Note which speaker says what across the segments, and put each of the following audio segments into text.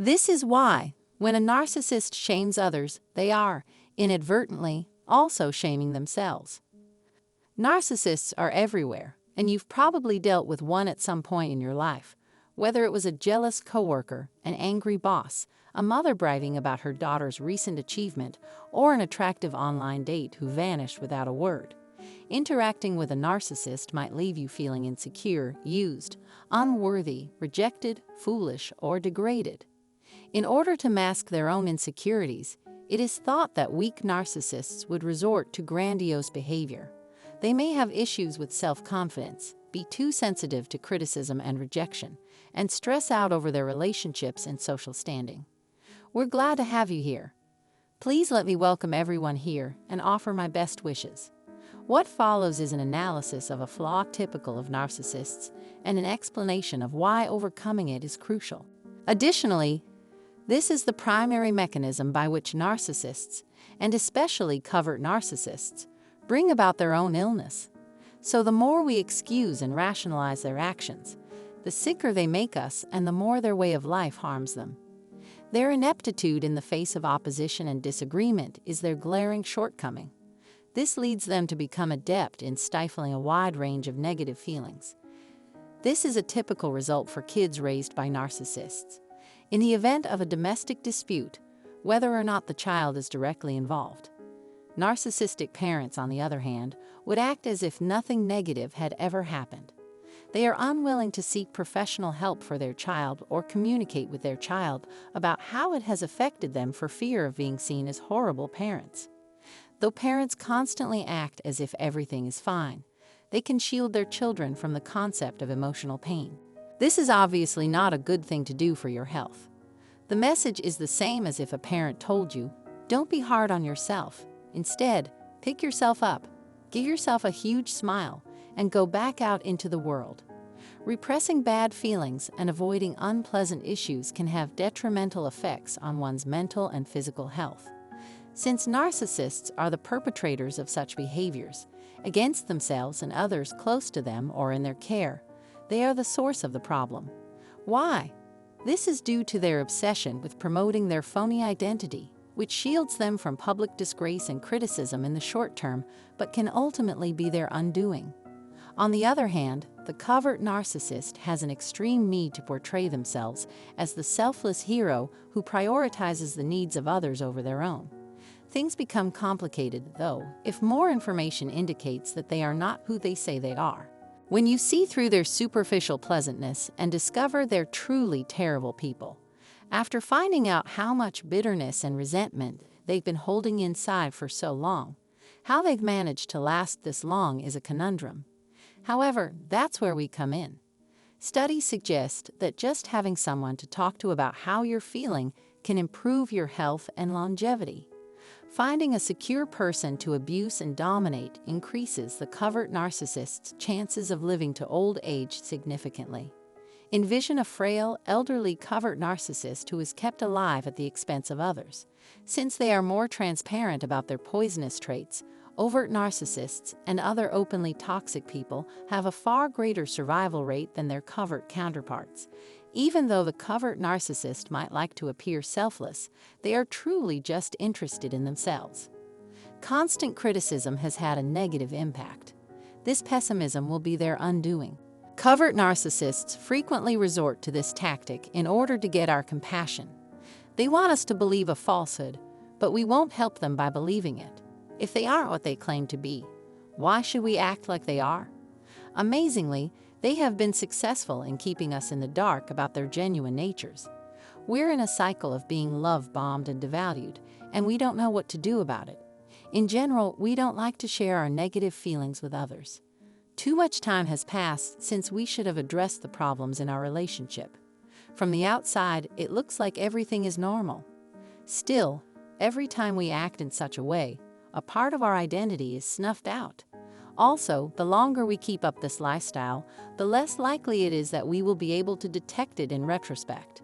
Speaker 1: This is why, when a narcissist shames others, they are, inadvertently, also shaming themselves. Narcissists are everywhere, and you've probably dealt with one at some point in your life, whether it was a jealous coworker, an angry boss, a mother bragging about her daughter's recent achievement, or an attractive online date who vanished without a word. Interacting with a narcissist might leave you feeling insecure, used, unworthy, rejected, foolish, or degraded. In order to mask their own insecurities, it is thought that weak narcissists would resort to grandiose behavior. They may have issues with self-confidence, be too sensitive to criticism and rejection, and stress out over their relationships and social standing. We're glad to have you here. Please let me welcome everyone here and offer my best wishes. What follows is an analysis of a flaw typical of narcissists and an explanation of why overcoming it is crucial. Additionally, this is the primary mechanism by which narcissists, and especially covert narcissists, bring about their own illness. So the more we excuse and rationalize their actions, the sicker they make us and the more their way of life harms them. Their ineptitude in the face of opposition and disagreement is their glaring shortcoming. This leads them to become adept in stifling a wide range of negative feelings. This is a typical result for kids raised by narcissists. In the event of a domestic dispute, whether or not the child is directly involved, narcissistic parents, on the other hand, would act as if nothing negative had ever happened. They are unwilling to seek professional help for their child or communicate with their child about how it has affected them for fear of being seen as horrible parents. Though parents constantly act as if everything is fine, they can shield their children from the concept of emotional pain. This is obviously not a good thing to do for your health. The message is the same as if a parent told you, "Don't be hard on yourself. Instead, pick yourself up, give yourself a huge smile, and go back out into the world." Repressing bad feelings and avoiding unpleasant issues can have detrimental effects on one's mental and physical health. Since narcissists are the perpetrators of such behaviors, against themselves and others close to them or in their care, they are the source of the problem. Why? This is due to their obsession with promoting their phony identity, which shields them from public disgrace and criticism in the short term, but can ultimately be their undoing. On the other hand, the covert narcissist has an extreme need to portray themselves as the selfless hero who prioritizes the needs of others over their own. Things become complicated, though, if more information indicates that they are not who they say they are. When you see through their superficial pleasantness and discover they're truly terrible people, after finding out how much bitterness and resentment they've been holding inside for so long, how they've managed to last this long is a conundrum. However, that's where we come in. Studies suggest that just having someone to talk to about how you're feeling can improve your health and longevity. Finding a secure person to abuse and dominate increases the covert narcissist's chances of living to old age significantly. Envision a frail, elderly covert narcissist who is kept alive at the expense of others. Since they are more transparent about their poisonous traits, overt narcissists and other openly toxic people have a far greater survival rate than their covert counterparts. Even though the covert narcissist might like to appear selfless, they are truly just interested in themselves. Constant criticism has had a negative impact. This pessimism will be their undoing. Covert narcissists frequently resort to this tactic in order to get our compassion. They want us to believe a falsehood, but we won't help them by believing it. If they aren't what they claim to be, why should we act like they are? Amazingly, they have been successful in keeping us in the dark about their genuine natures. We're in a cycle of being love-bombed and devalued, and we don't know what to do about it. In general, we don't like to share our negative feelings with others. Too much time has passed since we should have addressed the problems in our relationship. From the outside, it looks like everything is normal. Still, every time we act in such a way, a part of our identity is snuffed out. Also, the longer we keep up this lifestyle, the less likely it is that we will be able to detect it in retrospect.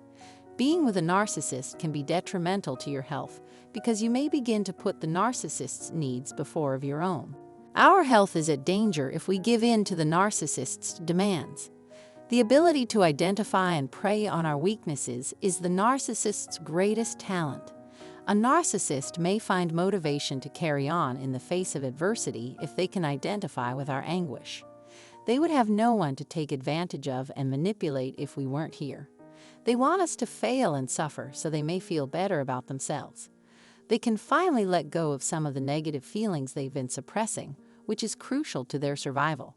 Speaker 1: Being with a narcissist can be detrimental to your health because you may begin to put the narcissist's needs before of your own. Our health is at danger if we give in to the narcissist's demands. The ability to identify and prey on our weaknesses is the narcissist's greatest talent. A narcissist may find motivation to carry on in the face of adversity if they can identify with our anguish. They would have no one to take advantage of and manipulate if we weren't here. They want us to fail and suffer so they may feel better about themselves. They can finally let go of some of the negative feelings they've been suppressing, which is crucial to their survival.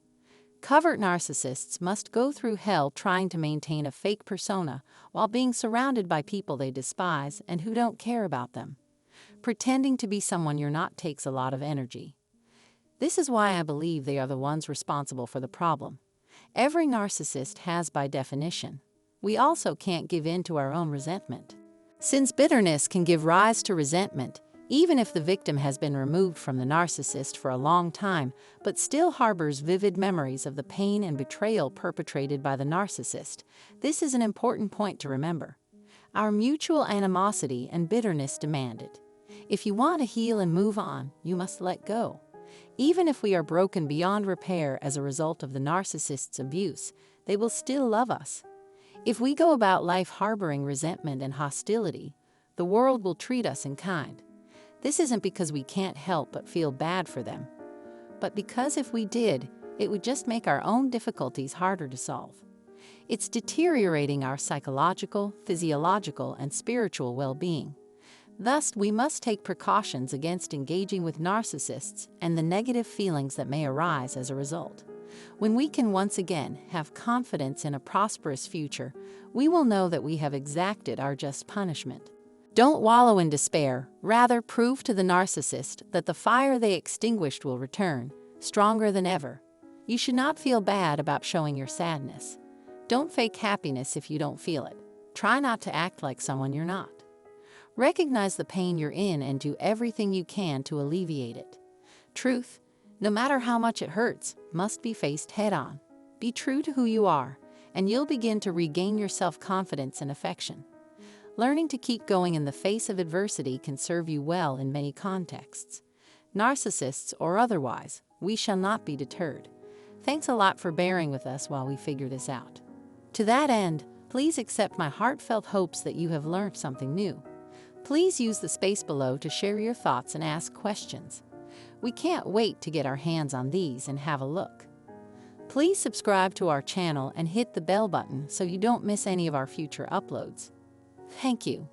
Speaker 1: Covert narcissists must go through hell trying to maintain a fake persona while being surrounded by people they despise and who don't care about them. Pretending to be someone you're not takes a lot of energy. This is why I believe they are the ones responsible for the problem. Every narcissist has by definition. We also can't give in to our own resentment. Since bitterness can give rise to resentment, even if the victim has been removed from the narcissist for a long time, but still harbors vivid memories of the pain and betrayal perpetrated by the narcissist, this is an important point to remember. Our mutual animosity and bitterness demand it. If you want to heal and move on, you must let go. Even if we are broken beyond repair as a result of the narcissist's abuse, they will still love us. If we go about life harboring resentment and hostility, the world will treat us in kind. This isn't because we can't help but feel bad for them, but because if we did, it would just make our own difficulties harder to solve. It's deteriorating our psychological, physiological, and spiritual well-being. Thus, we must take precautions against engaging with narcissists and the negative feelings that may arise as a result. When we can once again have confidence in a prosperous future, we will know that we have exacted our just punishment. Don't wallow in despair, rather prove to the narcissist that the fire they extinguished will return, stronger than ever. You should not feel bad about showing your sadness. Don't fake happiness if you don't feel it. Try not to act like someone you're not. Recognize the pain you're in and do everything you can to alleviate it. Truth, no matter how much it hurts, must be faced head-on. Be true to who you are, and you'll begin to regain your self-confidence and affection. Learning to keep going in the face of adversity can serve you well in many contexts. Narcissists or otherwise, we shall not be deterred. Thanks a lot for bearing with us while we figure this out. To that end, please accept my heartfelt hopes that you have learned something new. Please use the space below to share your thoughts and ask questions. We can't wait to get our hands on these and have a look. Please subscribe to our channel and hit the bell button so you don't miss any of our future uploads. Thank you.